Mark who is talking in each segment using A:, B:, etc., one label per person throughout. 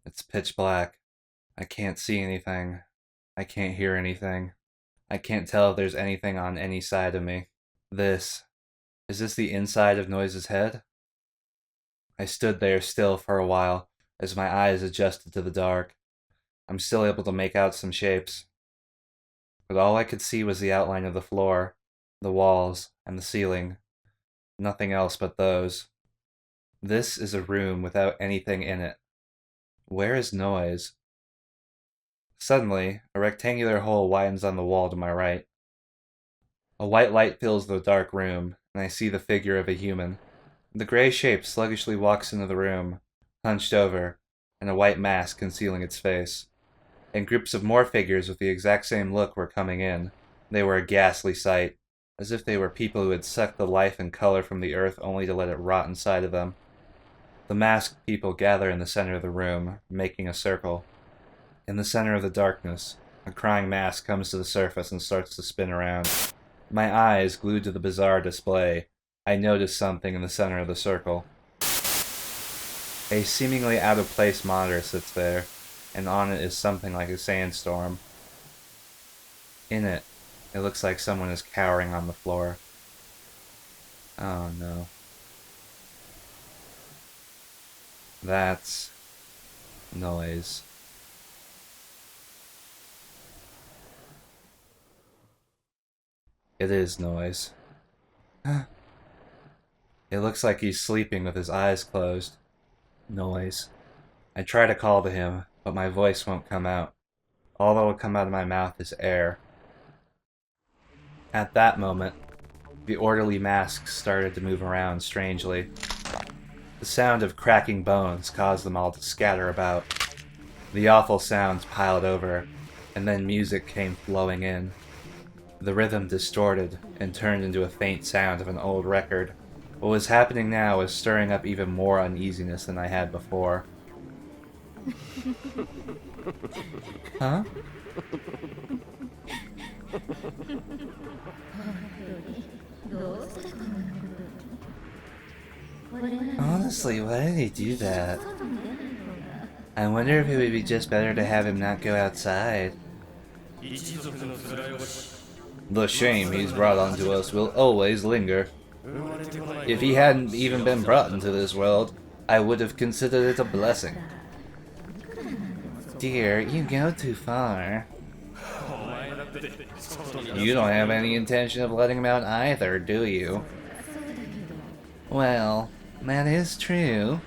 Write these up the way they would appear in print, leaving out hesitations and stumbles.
A: It's pitch black. I can't see anything. I can't hear anything. I can't tell if there's anything on any side of me. This. Is this the inside of Noiz's head? I stood there still for a while as my eyes adjusted to the dark. I'm still able to make out some shapes. But all I could see was the outline of the floor, the walls, and the ceiling. Nothing else but those. This is a room without anything in it. Where is Noiz? Suddenly, a rectangular hole widens on the wall to my right. A white light fills the dark room, and I see the figure of a human. The gray shape sluggishly walks into the room, hunched over, and a white mask concealing its face. And groups of more figures with the exact same look were coming in. They were a ghastly sight, as if they were people who had sucked the life and color from the earth only to let it rot inside of them. The masked people gather in the center of the room, making a circle. In the center of the darkness, a crying mask comes to the surface and starts to spin around. My eyes glued to the bizarre display, I notice something in the center of the circle. A seemingly out-of-place monitor sits there, and on it is something like a sandstorm. In it, it looks like someone is cowering on the floor. Oh no. That's Noiz. It is Noiz. It looks like he's sleeping with his eyes closed. Noiz. I try to call to him, but my voice won't come out. All that will come out of my mouth is air. At that moment, the orderly masks started to move around strangely. The sound of cracking bones caused them all to scatter about. The awful sounds piled over, and then music came flowing in. The rhythm distorted and turned into a faint sound of an old record. What was happening now was stirring up even more uneasiness than I had before. Huh? Honestly, why did he do that? I wonder if it would be just better to have him not go outside. The shame he's brought onto us will always linger. If he hadn't even been brought into this world, I would have considered it a blessing. Dear, you go too far. You don't have any intention of letting him out either, do you? Well, that is true.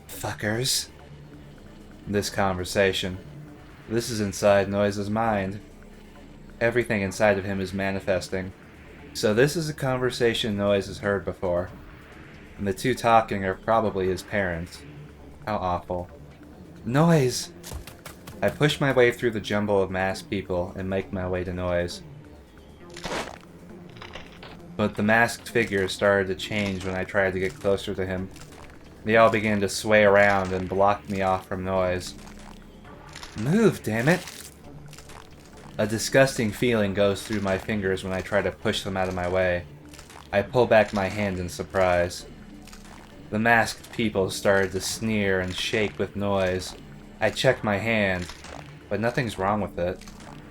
A: Fuckers. This conversation. This is inside Noiz's mind. Everything inside of him is manifesting. So this is a conversation Noiz has heard before. And the two talking are probably his parents. How awful. Noiz! I push my way through the jumble of masked people and make my way to Noiz. But the masked figures started to change when I tried to get closer to him. They all began to sway around and block me off from Noiz. Move, damn it! A disgusting feeling goes through my fingers when I try to push them out of my way. I pull back my hand in surprise. The masked people started to sneer and shake with Noiz. I check my hand, but nothing's wrong with it.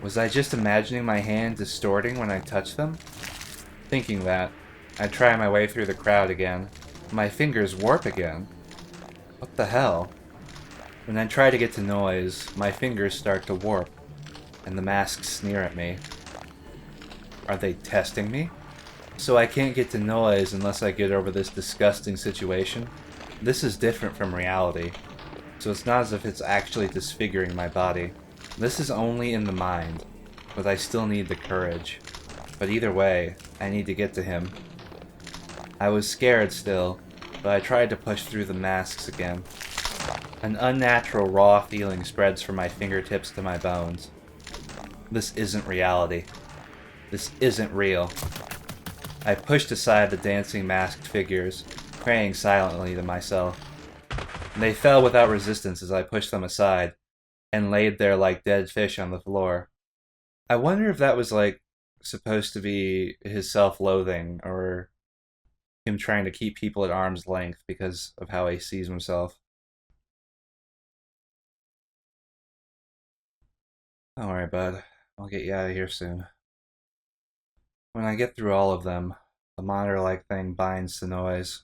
A: Was I just imagining my hand distorting when I touch them? Thinking that, I try my way through the crowd again. My fingers warp again. What the hell? When I try to get to Noiz, my fingers start to warp, and the masks sneer at me. Are they testing me? So I can't get to Noiz unless I get over this disgusting situation? This is different from reality, so it's not as if it's actually disfiguring my body. This is only in the mind, but I still need the courage. But either way, I need to get to him. I was scared still, but I tried to push through the masks again. An unnatural raw feeling spreads from my fingertips to my bones. This isn't reality. This isn't real. I pushed aside the dancing masked figures, praying silently to myself. They fell without resistance as I pushed them aside, and laid there like dead fish on the floor. I wonder if that was supposed to be his self-loathing, or him trying to keep people at arm's length because of how he sees himself. Don't worry, bud. I'll get you out of here soon. When I get through all of them, the monitor-like thing binds to Noiz,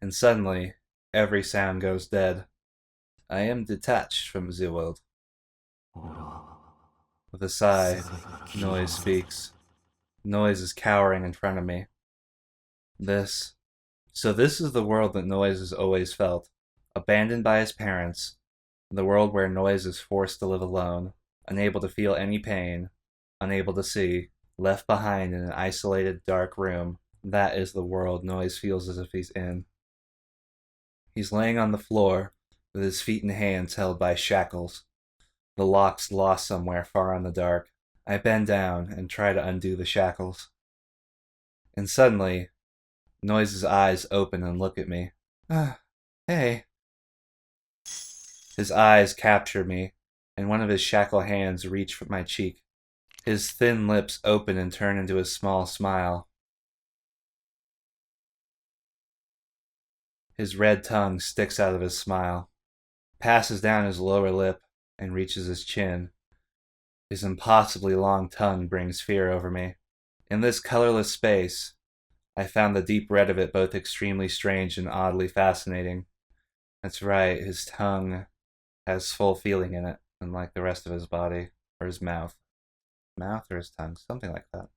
A: and suddenly, every sound goes dead. I am detached from the world. With a sigh, Noiz speaks. Noiz is cowering in front of me. This is the world that Noiz has always felt. Abandoned by his parents. The world where Noiz is forced to live alone, unable to feel any pain, unable to see, left behind in an isolated, dark room. That is the world Noiz feels as if he's in. He's laying on the floor, with his feet and hands held by shackles, the locks lost somewhere far in the dark. I bend down and try to undo the shackles. And suddenly, Noiz's eyes open and look at me. Hey. His eyes capture me, and one of his shackle hands reach for my cheek. His thin lips open and turn into a small smile. His red tongue sticks out of his smile, passes down his lower lip, and reaches his chin. His impossibly long tongue brings fear over me. In this colorless space, I found the deep red of it both extremely strange and oddly fascinating. That's right, his tongue has full feeling in it, unlike the rest of his body, or his mouth. Mouth or his tongue, something like that.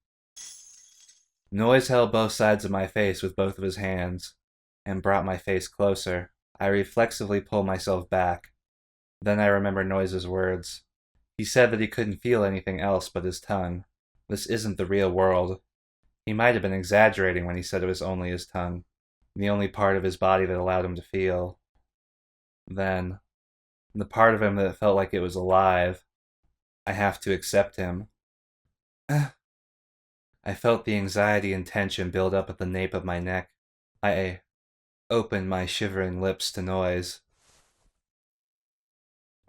A: Noiz held both sides of my face with both of his hands, and brought my face closer. I reflexively pull myself back. Then I remember Noiz's words. He said that he couldn't feel anything else but his tongue. This isn't the real world. He might have been exaggerating when he said it was only his tongue, the only part of his body that allowed him to feel. Then, the part of him that felt like it was alive, I have to accept him. I felt the anxiety and tension build up at the nape of my neck. I opened my shivering lips to Noiz.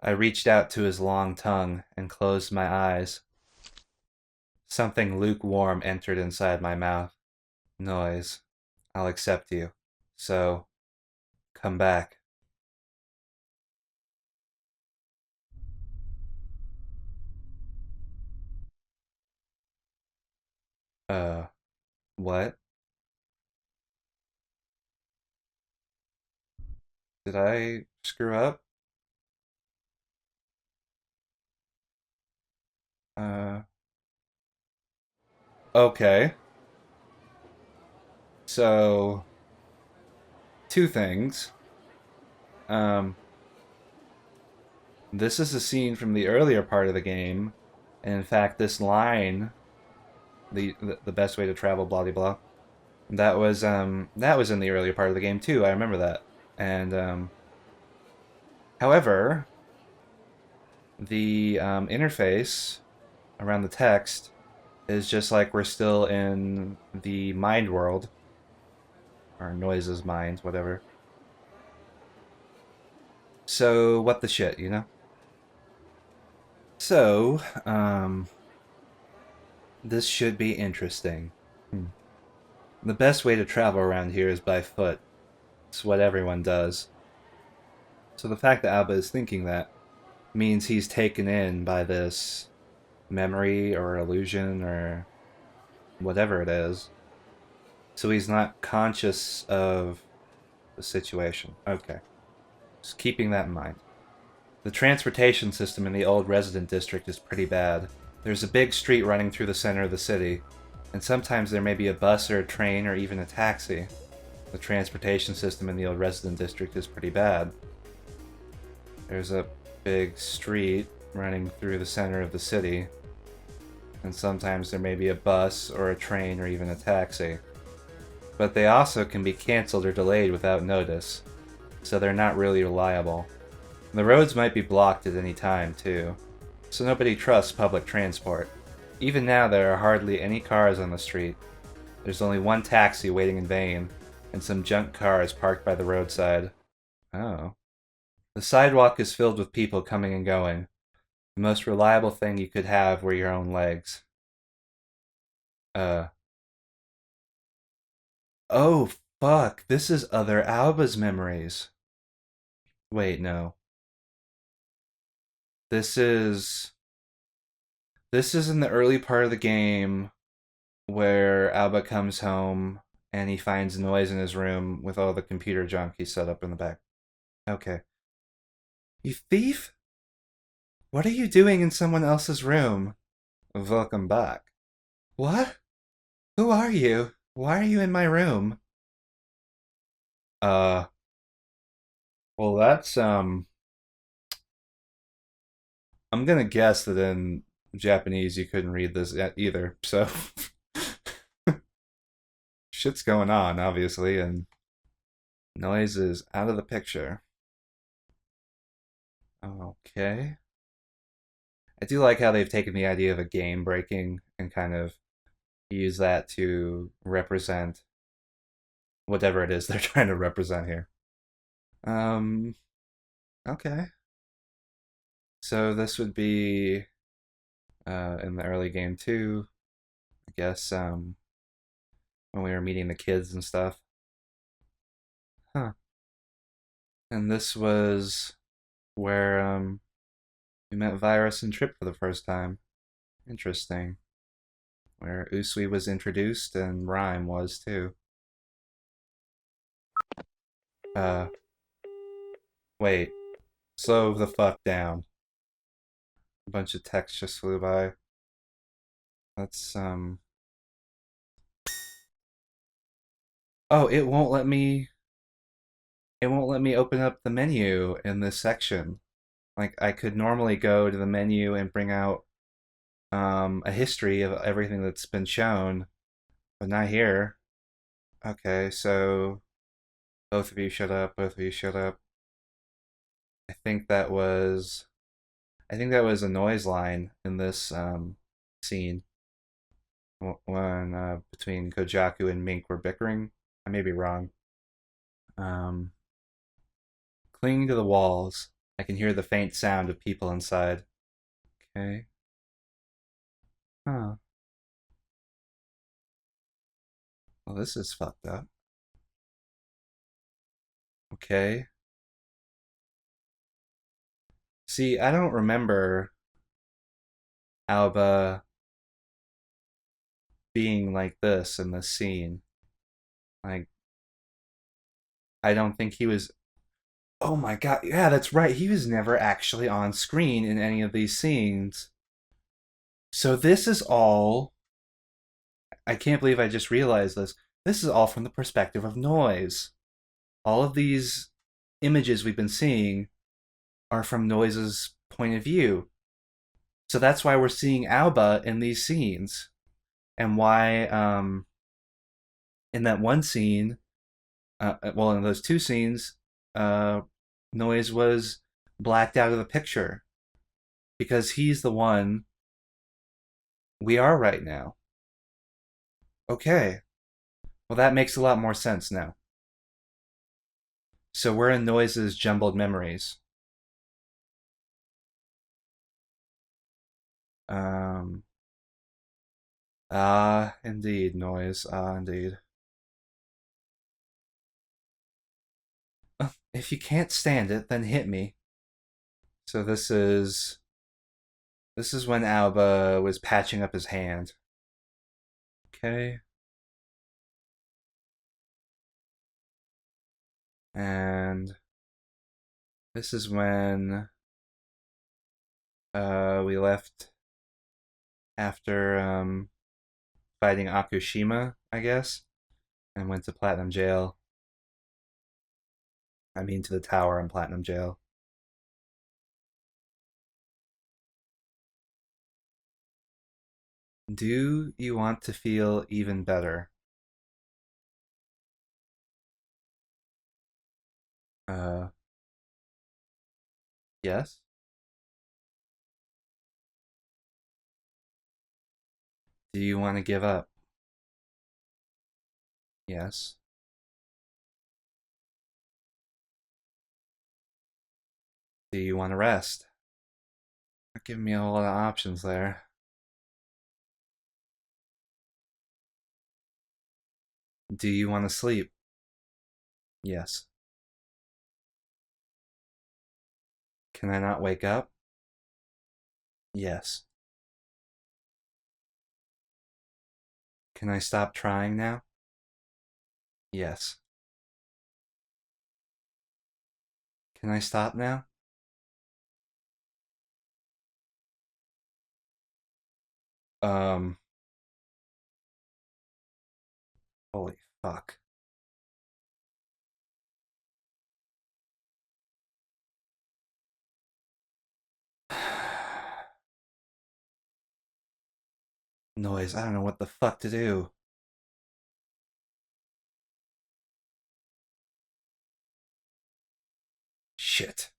A: I reached out to his long tongue and closed my eyes. Something lukewarm entered inside my mouth. Noiz, I'll accept you. So, come back. What? Did I screw up? Uh, okay. So, two things. Um, this is a scene from the earlier part of the game, and in fact, this line, the best way to travel, blah blah blah, that was in the earlier part of the game too. I remember that. And however, the interface around the text is just like we're still in the mind world, or Noiz's mind, whatever. So what the shit, you know? So, this should be interesting. The best way to travel around here is by foot. It's what everyone does. So the fact that Alba is thinking that means he's taken in by this memory or illusion or whatever it is. So he's not conscious of the situation. Okay. Just keeping that in mind. The transportation system in the old resident district is pretty bad. There's a big street running through the center of the city, and sometimes there may be a bus or a train or even a taxi. The transportation system in the old resident district is pretty bad. There's a big street running through the center of the city, and sometimes there may be a bus or a train or even a taxi. But they also can be cancelled or delayed without notice, so they're not really reliable. The roads might be blocked at any time, too, so nobody trusts public transport. Even now, there are hardly any cars on the street. There's only one taxi waiting in vain, and some junk cars parked by the roadside. Oh. The sidewalk is filled with people coming and going. The most reliable thing you could have were your own legs. Oh, fuck, this is other Alba's memories. Wait, no. This is This is in the early part of the game where Alba comes home and he finds Noiz in his room with all the computer junk he set up in the back. Okay. You thief? What are you doing in someone else's room? Welcome back. What? Who are you? Why are you in my room? Uh, well, I'm gonna guess that in Japanese you couldn't read this either, so shit's going on, obviously, and Noiz is out of the picture. Okay. I do like how they've taken the idea of a game breaking and kind of use that to represent whatever it is they're trying to represent here. Um, okay. So this would be in the early game too, I guess, when we were meeting the kids and stuff. Huh. And this was where we met Virus and Trip for the first time. Interesting. Where Usui was introduced and Rhyme was too. Uh, wait. Slow the fuck down. A bunch of text just flew by. Let's Oh, it won't let me open up the menu in this section. Like I could normally go to the menu and bring out a history of everything that's been shown, but not here. Okay, so both of you shut up, both of you shut up. I think that was I think that was a noise line in this scene when between Kojaku and Mink were bickering. I may be wrong. Um, Clinging to the walls, I can hear the faint sound of people inside. Okay. Huh. Well, this is fucked up. Okay. See, I don't remember Alba being like this in this scene. Like, I don't think he was. Oh my god, yeah, that's right. He was never actually on screen in any of these scenes. So this is all. I can't believe I just realized this. This is all from the perspective of Noiz. All of these images we've been seeing are from Noiz's point of view. So that's why we're seeing Alba in these scenes. And why, in that one scene, well, in those two scenes, uh, Noiz was blacked out of the picture because he's the one we are right now. Okay, well, that makes a lot more sense now. So we're in Noiz's jumbled memories. Um, indeed, Noiz. Indeed. If you can't stand it, then hit me. So this is when Alba was patching up his hand. Okay. And this is when we left after fighting Akushima, I guess, and went to Platinum Jail. I mean, to the tower in Platinum Jail. Do you want to feel even better? Uh, yes. Do you want to give up? Yes. Do you want to rest? Not giving me a whole lot of options there. Do you want to sleep? Yes. Can I not wake up? Yes. Can I stop trying now? Yes. Can I stop now? Um. Holy fuck. Noiz, I don't know what the fuck to do. Shit.